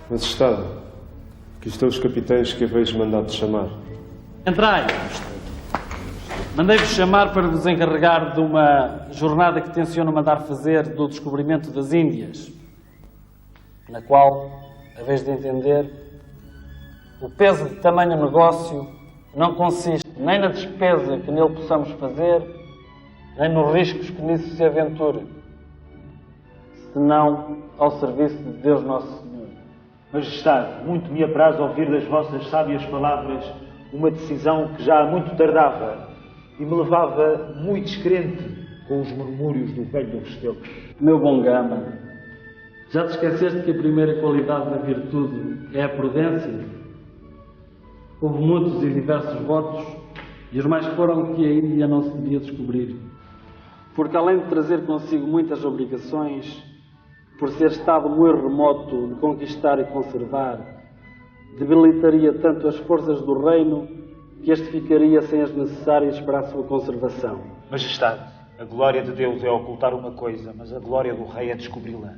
Majestade, aqui estão os capitães que haveis mandado chamar. Entrai. Mandei-vos chamar para vos encarregar de uma jornada que tenciono mandar fazer do descobrimento das Índias, na qual, haveis de entender, o peso de tamanho negócio não consiste nem na despesa que nele possamos fazer, nem nos riscos que nisso se aventure, senão ao serviço de Deus Nosso Senhor. Majestade, muito me apraz ouvir das vossas sábias palavras uma decisão que já há muito tardava e me levava muito descrente com os murmúrios do velho do Restelo. Meu bom Gama, já te esqueceste que a primeira qualidade da virtude é a prudência? Houve muitos e diversos votos, e os mais foram que a Índia não se devia descobrir. Porque além de trazer consigo muitas obrigações, por ser estado muito remoto de conquistar e conservar, debilitaria tanto as forças do reino que este ficaria sem as necessárias para a sua conservação. Majestade, a glória de Deus é ocultar uma coisa, mas a glória do rei é descobri-la.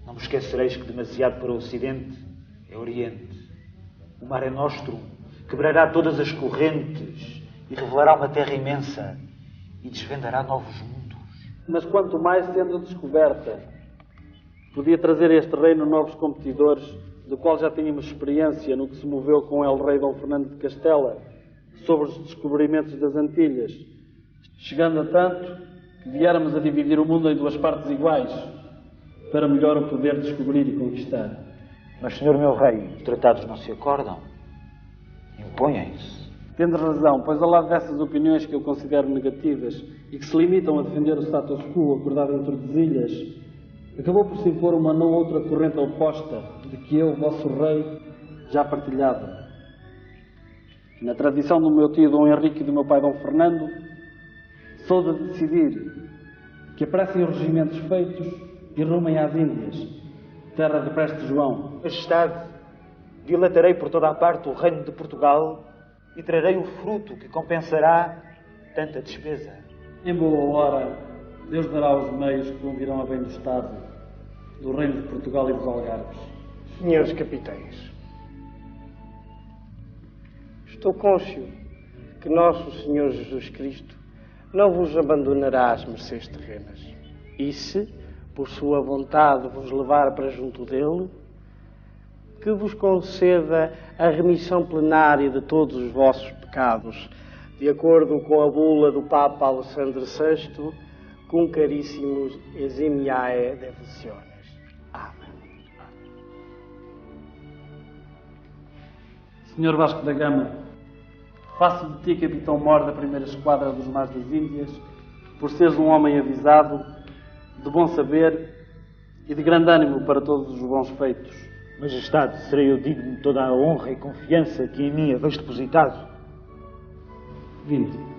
Não me esquecereis que demasiado para o Ocidente é Oriente. O Mare Nostrum quebrará todas as correntes e revelará uma terra imensa e desvendará novos mundos. Mas quanto mais sendo descoberta, podia trazer a este reino novos competidores, do qual já tínhamos experiência no que se moveu com o rei Dom Fernando de Castela sobre os descobrimentos das Antilhas, chegando a tanto que viéramos a dividir o mundo em duas partes iguais, para melhor o poder descobrir e conquistar. Mas, senhor meu rei, os tratados não se acordam, impõem-se. Tendes razão, pois ao lado dessas opiniões que eu considero negativas e que se limitam a defender o status quo acordado em Tordesilhas, acabou por se impor uma não outra corrente oposta de que eu, vosso rei, já partilhava. Na tradição do meu tio Dom Henrique e do meu pai Dom Fernando, sou de decidir que apressem os regimentos feitos e rumem às Índias, terra de Preste João. Majestade, dilatarei por toda a parte o reino de Portugal e trarei o fruto que compensará tanta despesa. Em boa hora, Deus dará os meios que convirão a bem do Estado, do reino de Portugal e dos Algarves. Senhores capitães, estou cônscio que nosso Senhor Jesus Cristo não vos abandonará às mercês terrenas. E se, por sua vontade, vos levar para junto dele, que vos conceda a remissão plenária de todos os vossos pecados, de acordo com a bula do Papa Alessandro VI, cum caríssimos eximiae devociones. Amém. Senhor Vasco da Gama, faço de ti capitão-mor da primeira esquadra dos mares das Índias, por seres um homem avisado, de bom saber e de grande ânimo para todos os bons feitos. Majestade, serei eu digno de toda a honra e confiança que em mim haveis depositado? Vinde.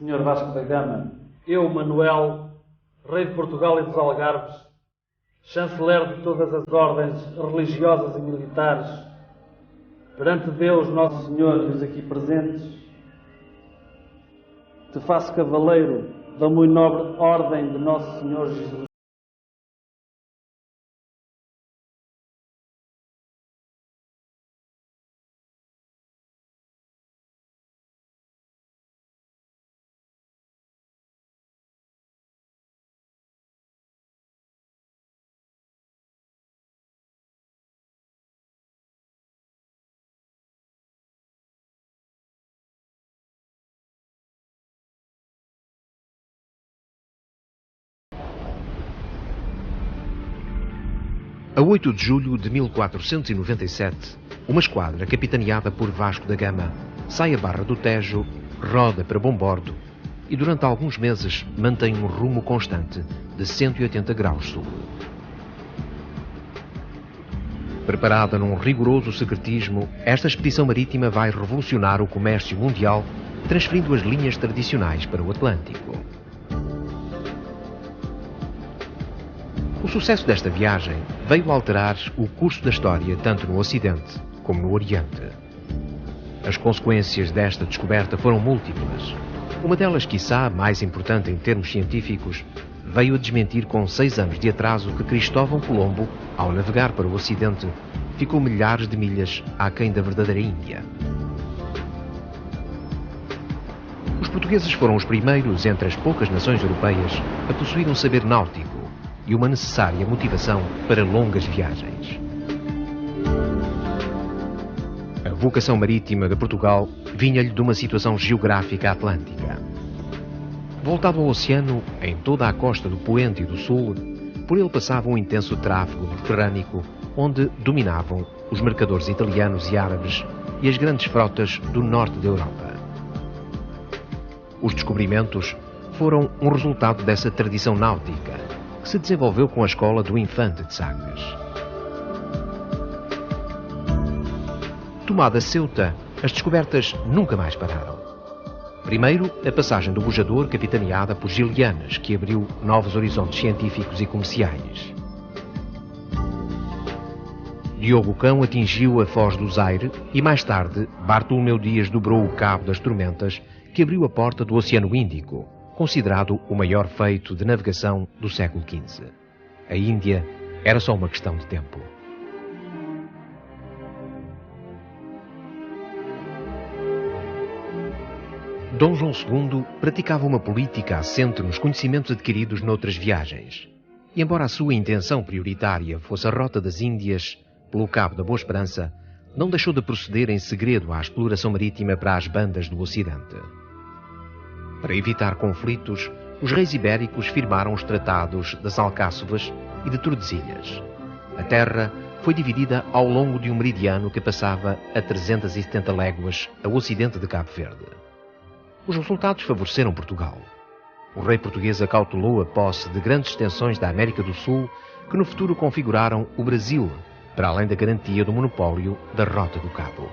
Senhor Vasco da Gama, eu, Manuel, rei de Portugal e dos Algarves, chanceler de todas as ordens religiosas e militares, perante Deus Nosso Senhor e os aqui presentes, te faço cavaleiro da muito nobre ordem de Nosso Senhor Jesus. A 8 de julho de 1497, uma esquadra capitaneada por Vasco da Gama sai a Barra do Tejo, roda para Bombordo e durante alguns meses mantém um rumo constante de 180 graus sul. Preparada num rigoroso secretismo, esta expedição marítima vai revolucionar o comércio mundial, transferindo as linhas tradicionais para o Atlântico. O sucesso desta viagem veio alterar o curso da história tanto no Ocidente como no Oriente. As consequências desta descoberta foram múltiplas. Uma delas, quiçá mais importante em termos científicos, veio a desmentir com 6 anos de atraso que Cristóvão Colombo, ao navegar para o Ocidente, ficou milhares de milhas aquém da verdadeira Índia. Os portugueses foram os primeiros entre as poucas nações europeias a possuir um saber náutico e uma necessária motivação para longas viagens. A vocação marítima de Portugal vinha-lhe de uma situação geográfica atlântica. Voltado ao oceano, em toda a costa do Poente e do Sul, por ele passava um intenso tráfego mediterrâneo, onde dominavam os mercadores italianos e árabes e as grandes frotas do norte da Europa. Os descobrimentos foram um resultado dessa tradição náutica, que se desenvolveu com a escola do Infante de Sagres. Tomada Ceuta, as descobertas nunca mais pararam. Primeiro, a passagem do bujador capitaneada por Gilianas, que abriu novos horizontes científicos e comerciais. Diogo Cão atingiu a Foz do Zaire e, mais tarde, Bartolomeu Dias dobrou o Cabo das Tormentas, que abriu a porta do Oceano Índico, considerado o maior feito de navegação do século XV. A Índia era só uma questão de tempo. Dom João II praticava uma política assente nos conhecimentos adquiridos noutras viagens. E embora a sua intenção prioritária fosse a Rota das Índias, pelo Cabo da Boa Esperança, não deixou de proceder em segredo à exploração marítima para as bandas do Ocidente. Para evitar conflitos, os reis ibéricos firmaram os tratados das Alcáçovas e de Tordesilhas. A terra foi dividida ao longo de um meridiano que passava a 370 léguas a ocidente de Cabo Verde. Os resultados favoreceram Portugal. O rei português acautelou a posse de grandes extensões da América do Sul que no futuro configuraram o Brasil, para além da garantia do monopólio da Rota do Cabo.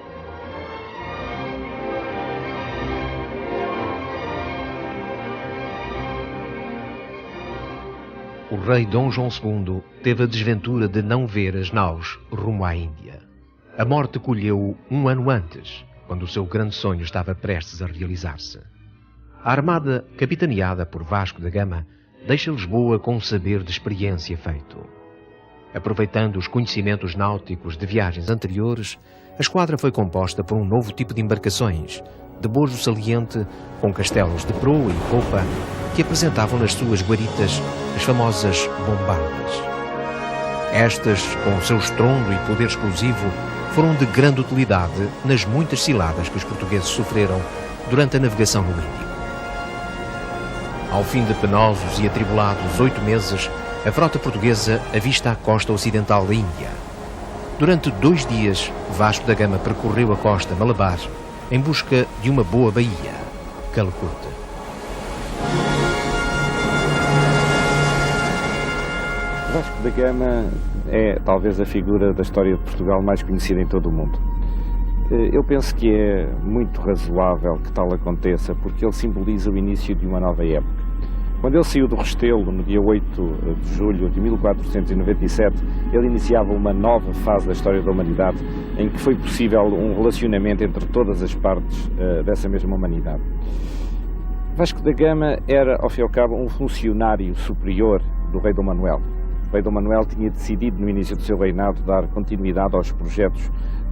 O rei Dom João II teve a desventura de não ver as naus rumo à Índia. A morte colheu-o um ano antes, quando o seu grande sonho estava prestes a realizar-se. A armada, capitaneada por Vasco da Gama, deixa Lisboa com um saber de experiência feito. Aproveitando os conhecimentos náuticos de viagens anteriores, a esquadra foi composta por um novo tipo de embarcações, de bojo saliente, com castelos de proa e popa, que apresentavam nas suas guaritas as famosas bombardas. Estas, com o seu estrondo e poder explosivo, foram de grande utilidade nas muitas ciladas que os portugueses sofreram durante a navegação no Índico. Ao fim de penosos e atribulados 8 meses, a frota portuguesa avista a costa ocidental da Índia. Durante 2 dias, Vasco da Gama percorreu a costa Malabar em busca de uma boa baía, Calicut. Vasco da Gama é talvez a figura da história de Portugal mais conhecida em todo o mundo. Eu penso que é muito razoável que tal aconteça, porque ele simboliza o início de uma nova época. Quando ele saiu do Restelo, no dia 8 de julho de 1497, ele iniciava uma nova fase da história da humanidade, em que foi possível um relacionamento entre todas as partes dessa mesma humanidade. Vasco da Gama era, ao fim e ao cabo, um funcionário superior do rei Dom Manuel. O rei Dom Manuel tinha decidido, no início do seu reinado, dar continuidade aos projetos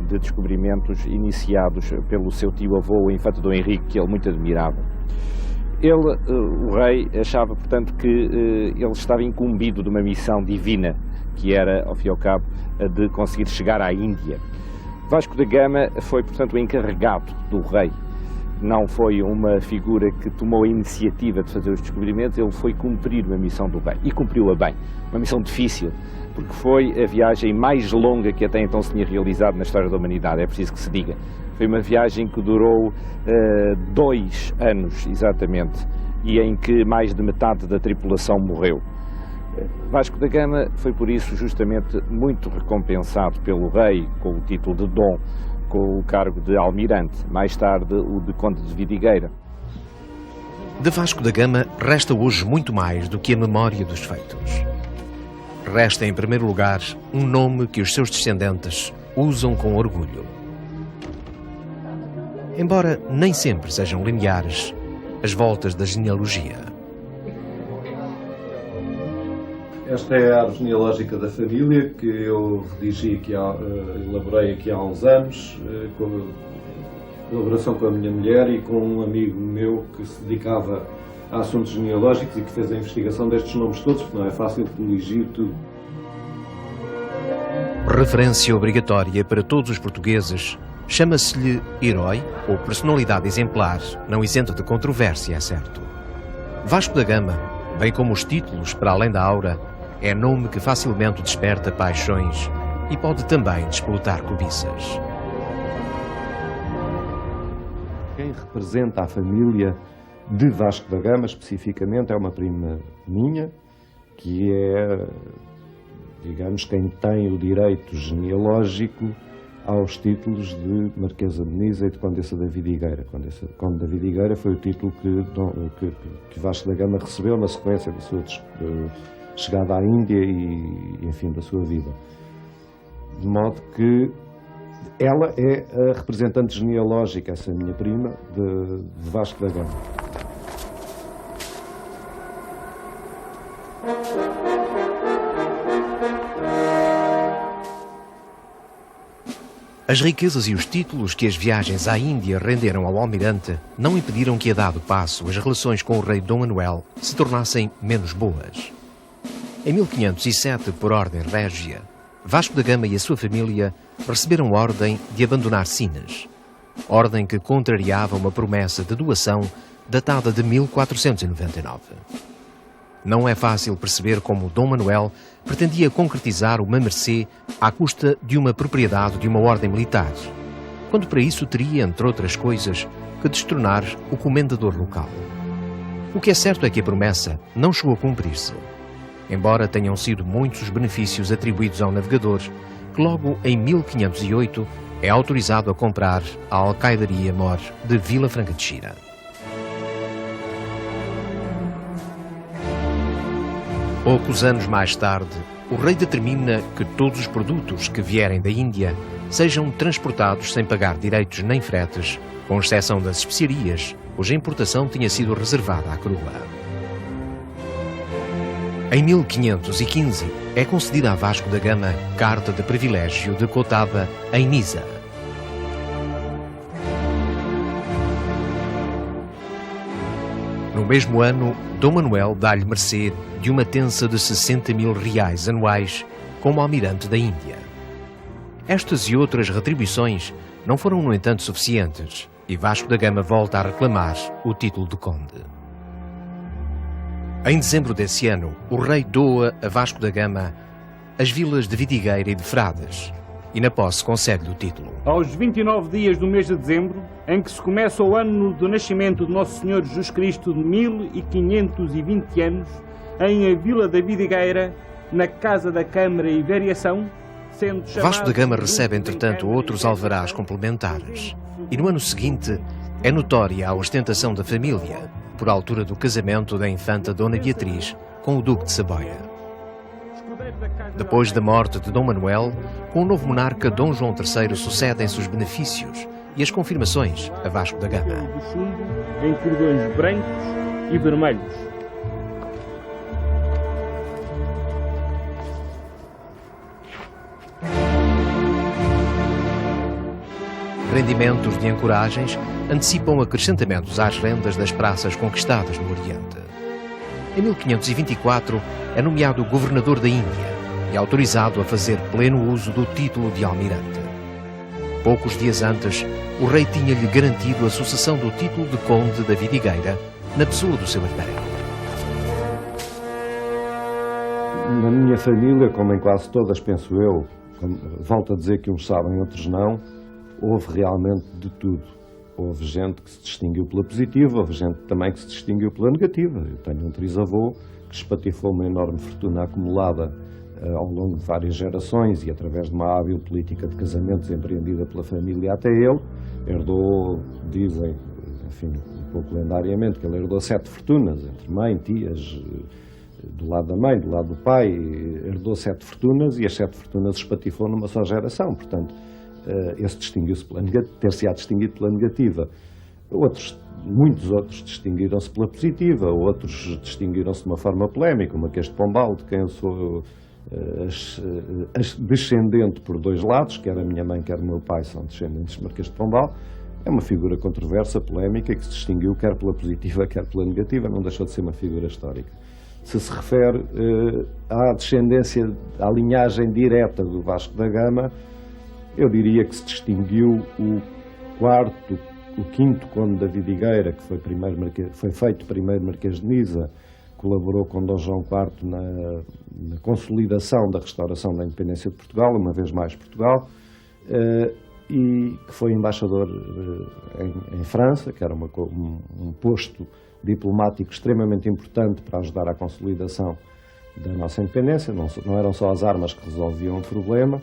de descobrimentos iniciados pelo seu tio-avô, o infante Dom Henrique, que ele muito admirava. Ele, o rei, achava, portanto, que ele estava incumbido de uma missão divina, que era, ao fim e ao cabo, de conseguir chegar à Índia. Vasco da Gama foi, portanto, o encarregado do rei. Não foi uma figura que tomou a iniciativa de fazer os descobrimentos, ele foi cumprir uma missão do rei. E cumpriu-a bem. Uma missão difícil, porque foi a viagem mais longa que até então se tinha realizado na história da humanidade, é preciso que se diga. Foi uma viagem que durou 2 anos, exatamente, e em que mais de metade da tripulação morreu. Vasco da Gama foi por isso justamente muito recompensado pelo rei com o título de Dom, com o cargo de almirante, mais tarde o de Conde de Vidigueira. De Vasco da Gama resta hoje muito mais do que a memória dos feitos. Resta, em primeiro lugar, um nome que os seus descendentes usam com orgulho. Embora nem sempre sejam lineares as voltas da genealogia. Esta é a árvore genealógica da família que eu redigi aqui, elaborei aqui há uns anos, com colaboração com a minha mulher e com um amigo meu que se dedicava a assuntos genealógicos e que fez a investigação destes nomes todos, porque não é fácil coligir tudo. Referência obrigatória para todos os portugueses, chama-se-lhe herói ou personalidade exemplar, não isento de controvérsia, é certo. Vasco da Gama, bem como os títulos para além da aura, é nome que facilmente desperta paixões e pode também despolutar cobiças. Quem representa a família de Vasco da Gama, especificamente, é uma prima minha, que é, digamos, quem tem o direito genealógico aos títulos de Marquesa de Nisa e de Condessa da Vidigueira. Conde da Vidigueira foi o título que Vasco da Gama recebeu na sequência da sua chegada à Índia e, enfim, da sua vida. De modo que ela é a representante genealógica, essa minha prima, de Vasco da Gama. As riquezas e os títulos que as viagens à Índia renderam ao almirante não impediram que, a dado passo, as relações com o rei Dom Manuel se tornassem menos boas. Em 1507, por ordem régia, Vasco da Gama e a sua família receberam ordem de abandonar Sines, ordem que contrariava uma promessa de doação datada de 1499. Não é fácil perceber como Dom Manuel pretendia concretizar uma mercê à custa de uma propriedade de uma ordem militar, quando para isso teria, entre outras coisas, que destronar o comendador local. O que é certo é que a promessa não chegou a cumprir-se, embora tenham sido muitos os benefícios atribuídos ao navegador, que logo em 1508 é autorizado a comprar a alcaidaria mor de Vila Franca de Xira. Poucos anos mais tarde, o rei determina que todos os produtos que vierem da Índia sejam transportados sem pagar direitos nem fretes, com exceção das especiarias, cuja importação tinha sido reservada à coroa. Em 1515, é concedida a Vasco da Gama carta de privilégio de cotada em Nisa. No mesmo ano, Dom Manuel dá-lhe mercê de uma tença de 60.000 reais anuais como almirante da Índia. Estas e outras retribuições não foram, no entanto, suficientes e Vasco da Gama volta a reclamar o título de conde. Em dezembro desse ano, o rei doa a Vasco da Gama as vilas de Vidigueira e de Frades e na posse concede-lhe o título. Aos 29 dias do mês de dezembro, em que se começa o ano do nascimento de Nosso Senhor Jesus Cristo de 1520 anos, em a Vila da Vidigueira, na Casa da Câmara e Variação, sendo chamado... Vasco da Gama recebe, entretanto, outros alvarás complementares e no ano seguinte é notória a ostentação da família, por altura do casamento da infanta Dona Beatriz com o Duque de Saboia. Depois da morte de Dom Manuel, com o novo monarca Dom João III sucedem-se os benefícios e as confirmações a Vasco da Gama. Do chumbo, em cordões brancos e vermelhos. Rendimentos de ancoragens antecipam acrescentamentos às rendas das praças conquistadas no Oriente. Em 1524 é nomeado governador da Índia e autorizado a fazer pleno uso do título de almirante. Poucos dias antes, o rei tinha-lhe garantido a sucessão do título de conde da Vidigueira na pessoa do seu herdeiro. Na minha família, como em quase todas, penso eu, volto a dizer que uns sabem, outros não, houve realmente de tudo. Houve gente que se distinguiu pela positiva, houve gente também que se distinguiu pela negativa. Eu tenho um trisavô que espatifou uma enorme fortuna acumulada ao longo de várias gerações e através de uma hábil política de casamentos empreendida pela família até ele, herdou, dizem, enfim, um pouco lendariamente, que ele herdou 7 fortunas, entre mãe, tias, do lado da mãe, do lado do pai, herdou 7 fortunas e as 7 fortunas espatifou numa só geração, portanto, esse distinguiu-se ter-se-á distinguido pela negativa. Muitos outros distinguiram-se pela positiva, outros distinguiram-se de uma forma polémica, o Marquês de Pombal, de quem eu sou descendente por 2 lados, quer a minha mãe, quer o meu pai são descendentes de Marquês de Pombal. É uma figura controversa, polémica, que se distinguiu quer pela positiva, quer pela negativa, não deixou de ser uma figura histórica. Se se refere à descendência, à linhagem direta do Vasco da Gama, eu diria que se distinguiu o quinto conde da Vidigueira, que foi feito primeiro Marquês de Nisa, colaborou com Dom João IV na consolidação da restauração da independência de Portugal, uma vez mais Portugal, e que foi embaixador em França, que era um posto diplomático extremamente importante para ajudar à consolidação da nossa independência. Não eram só as armas que resolviam o problema.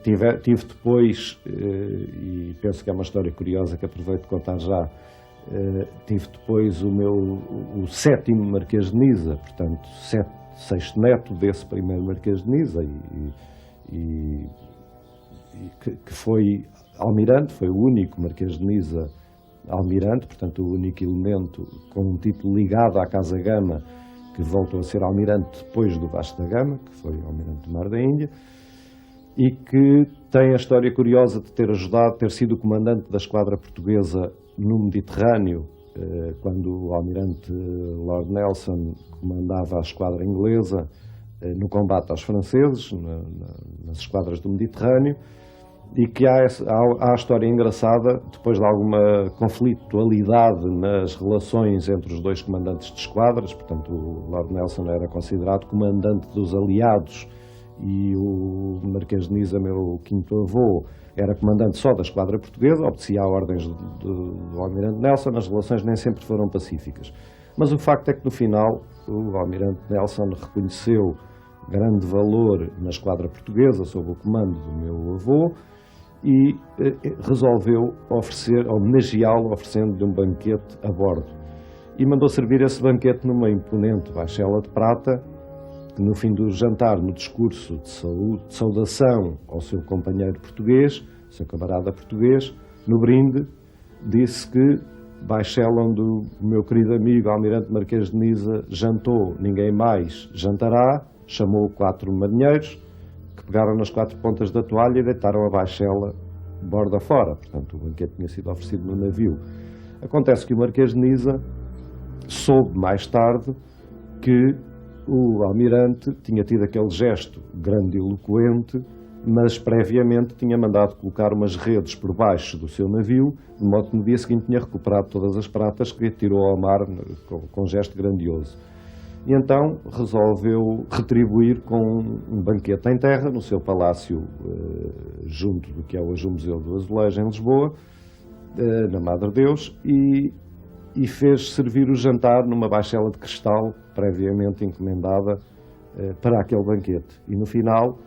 Tive depois, e penso que é uma história curiosa que aproveito de contar já, tive depois o 7º Marquês de Nisa, portanto, 6º neto desse primeiro Marquês de Nisa, que foi almirante, foi o único Marquês de Nisa almirante, portanto, o único elemento com um título ligado à Casa Gama que voltou a ser almirante depois do Vasco da Gama, que foi almirante do Mar da Índia, e que tem a história curiosa de ter sido o comandante da esquadra portuguesa no Mediterrâneo, quando o almirante Lord Nelson comandava a esquadra inglesa no combate aos franceses, nas esquadras do Mediterrâneo, e que há a história engraçada, depois de alguma conflitualidade nas relações entre os 2 comandantes de esquadras, portanto o Lord Nelson era considerado comandante dos aliados e o Marquês de Nisa, meu quinto avô, era comandante só da esquadra portuguesa, obedecia a ordens do almirante Nelson. As relações nem sempre foram pacíficas. Mas o facto é que no final o almirante Nelson reconheceu grande valor na esquadra portuguesa sob o comando do meu avô e resolveu homenageá-lo oferecendo-lhe um banquete a bordo. E mandou servir esse banquete numa imponente baixela de prata, que no fim do jantar, no discurso de saudação ao seu companheiro português, seu camarada português, no brinde, disse que baixela onde o meu querido amigo Almirante Marquês de Nisa jantou, ninguém mais jantará, chamou 4 marinheiros, que pegaram nas 4 pontas da toalha e deitaram a baixela borda fora. Portanto, o banquete tinha sido oferecido no navio. Acontece que o Marquês de Nisa soube mais tarde que o almirante tinha tido aquele gesto grandiloquente, mas previamente tinha mandado colocar umas redes por baixo do seu navio, de modo que no dia seguinte tinha recuperado todas as pratas que tirou ao mar com um gesto grandioso. E então resolveu retribuir com um banquete em terra no seu palácio, junto do que é hoje o Museu do Azulejo, em Lisboa, na Madre Deus, e fez servir o jantar numa baixela de cristal previamente encomendada para aquele banquete. E no final,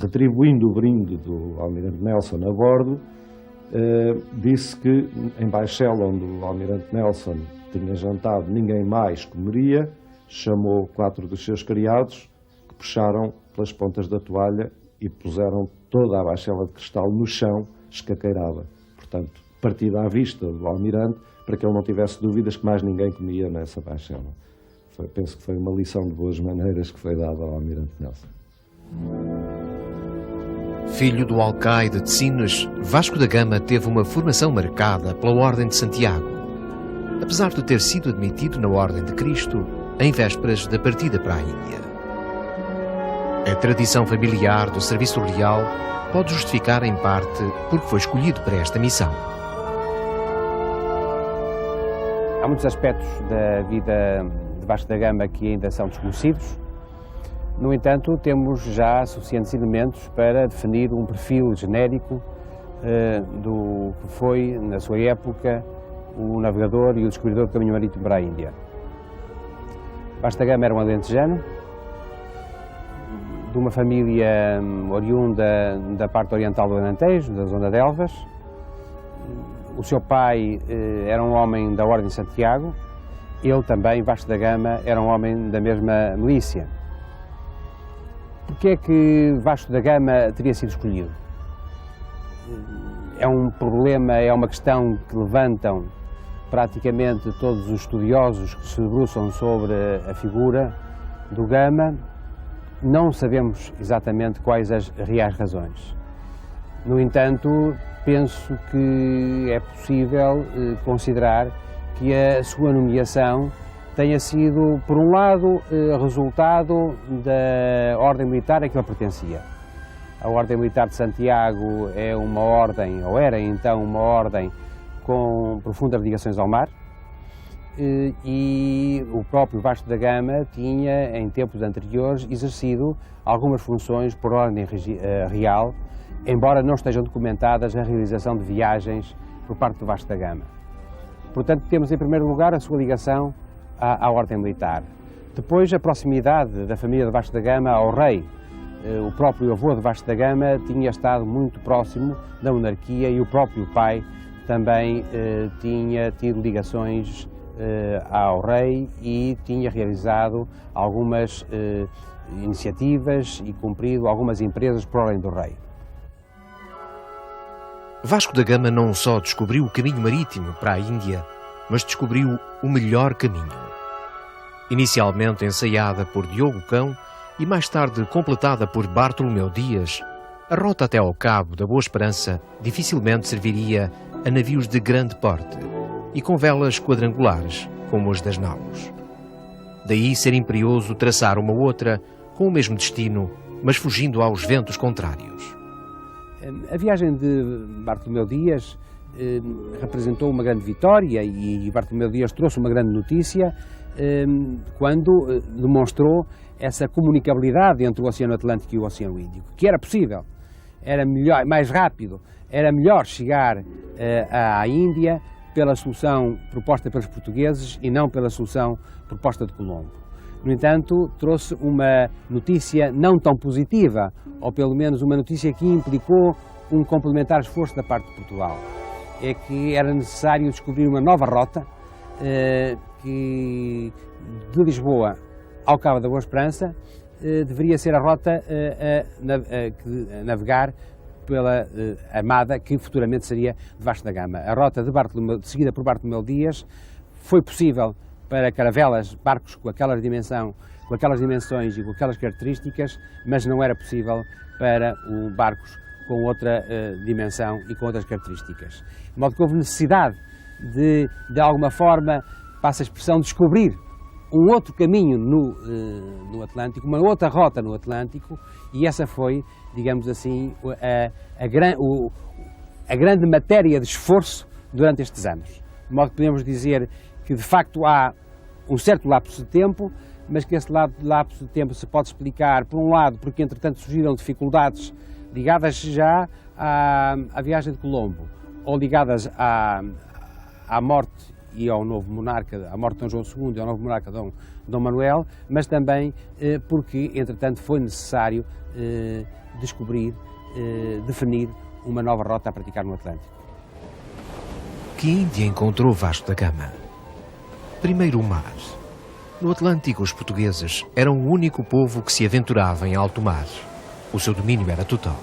retribuindo o brinde do almirante Nelson a bordo, disse que em baixela onde o almirante Nelson tinha jantado ninguém mais comeria, chamou 4 dos seus criados, que puxaram pelas pontas da toalha e puseram toda a baixela de cristal no chão, escaqueirada. Portanto, partida à vista do almirante, para que ele não tivesse dúvidas que mais ninguém comia nessa baixela. Penso que foi uma lição de boas maneiras que foi dada ao almirante Nelson. Filho do alcaide de Sines, Vasco da Gama teve uma formação marcada pela Ordem de Santiago. Apesar de ter sido admitido na Ordem de Cristo em vésperas da partida para a Índia. A tradição familiar do serviço real pode justificar em parte porque foi escolhido para esta missão. Há muitos aspectos da vida de Vasco da Gama que ainda são desconhecidos. No entanto, temos já suficientes elementos para definir um perfil genérico do que foi, na sua época, o navegador e o descobridor do caminho marítimo para a Índia. Vasco da Gama era um alentejano, de uma família oriunda da parte oriental do Alentejo, da zona de Elvas. O seu pai era um homem da Ordem de Santiago, ele também, Vasco da Gama, era um homem da mesma milícia. Porquê é que Vasco da Gama teria sido escolhido? É um problema, é uma questão que levantam praticamente todos os estudiosos que se debruçam sobre a figura do Gama. Não sabemos exatamente quais as reais razões. No entanto, penso que é possível considerar que a sua nomeação tenha sido, por um lado, resultado da ordem militar a que ele pertencia. A Ordem Militar de Santiago é uma ordem, ou era então uma ordem, com profundas ligações ao mar, e o próprio Vasco da Gama tinha, em tempos anteriores, exercido algumas funções por ordem real, embora não estejam documentadas a realização de viagens por parte do Vasco da Gama. Portanto, temos em primeiro lugar a sua ligação à ordem militar. Depois, a proximidade da família de Vasco da Gama ao rei. O próprio avô de Vasco da Gama tinha estado muito próximo da monarquia e o próprio pai também tinha tido ligações ao rei e tinha realizado algumas iniciativas e cumprido algumas empresas por ordem do rei. Vasco da Gama não só descobriu o caminho marítimo para a Índia, mas descobriu o melhor caminho. Inicialmente ensaiada por Diogo Cão e mais tarde completada por Bartolomeu Dias, a rota até ao Cabo da Boa Esperança dificilmente serviria a navios de grande porte e com velas quadrangulares, como as das naus. Daí ser imperioso traçar uma outra com o mesmo destino, mas fugindo aos ventos contrários. A viagem de Bartolomeu Dias representou uma grande vitória e Bartolomeu Dias trouxe uma grande notícia quando demonstrou essa comunicabilidade entre o Oceano Atlântico e o Oceano Índico, que era possível, era melhor, mais rápido, era melhor chegar à Índia pela solução proposta pelos portugueses e não pela solução proposta de Colombo. No entanto, trouxe uma notícia não tão positiva, ou pelo menos uma notícia que implicou um complementar esforço da parte de Portugal. É que era necessário descobrir uma nova rota que de Lisboa ao Cabo da Boa Esperança deveria ser a rota a navegar pela armada que futuramente seria de Vasco da Gama. A rota seguida por Bartolomeu Dias foi possível para caravelas, barcos com aquelas dimensões e com aquelas características, mas não era possível para barcos com outra dimensão e com outras características. De modo que houve necessidade de alguma forma, passa a expressão, descobrir um outro caminho no Atlântico, uma outra rota no Atlântico, e essa foi, digamos assim, a grande matéria de esforço durante estes anos. De modo que podemos dizer que, de facto, há um certo lapso de tempo, mas que esse lapso de tempo se pode explicar, por um lado, porque, entretanto, surgiram dificuldades ligadas já à viagem de Colombo, ou ligadas à morte e ao novo monarca, à morte de Dom João II e ao novo monarca Dom Manuel, mas também porque, entretanto, foi necessário definir uma nova rota a praticar no Atlântico. Que Índia encontrou Vasco da Gama? Primeiro o mar. No Atlântico, os portugueses eram o único povo que se aventurava em alto mar. O seu domínio era total.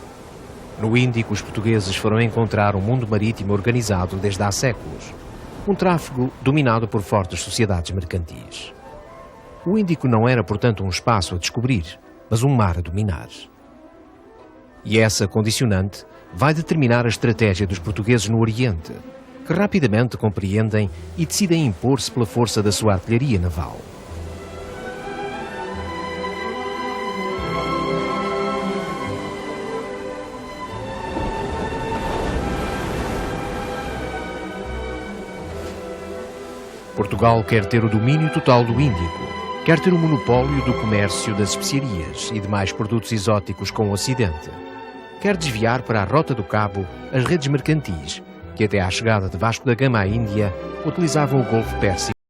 No Índico, os portugueses foram encontrar um mundo marítimo organizado desde há séculos. Um tráfego dominado por fortes sociedades mercantis. O Índico não era, portanto, um espaço a descobrir, mas um mar a dominar. E essa condicionante vai determinar a estratégia dos portugueses no Oriente, que rapidamente compreendem e decidem impor-se pela força da sua artilharia naval. Portugal quer ter o domínio total do Índico, quer ter o monopólio do comércio das especiarias e demais produtos exóticos com o Ocidente. quer desviar para a Rota do Cabo as redes mercantis, que até à chegada de Vasco da Gama à Índia utilizavam o Golfo Pérsico.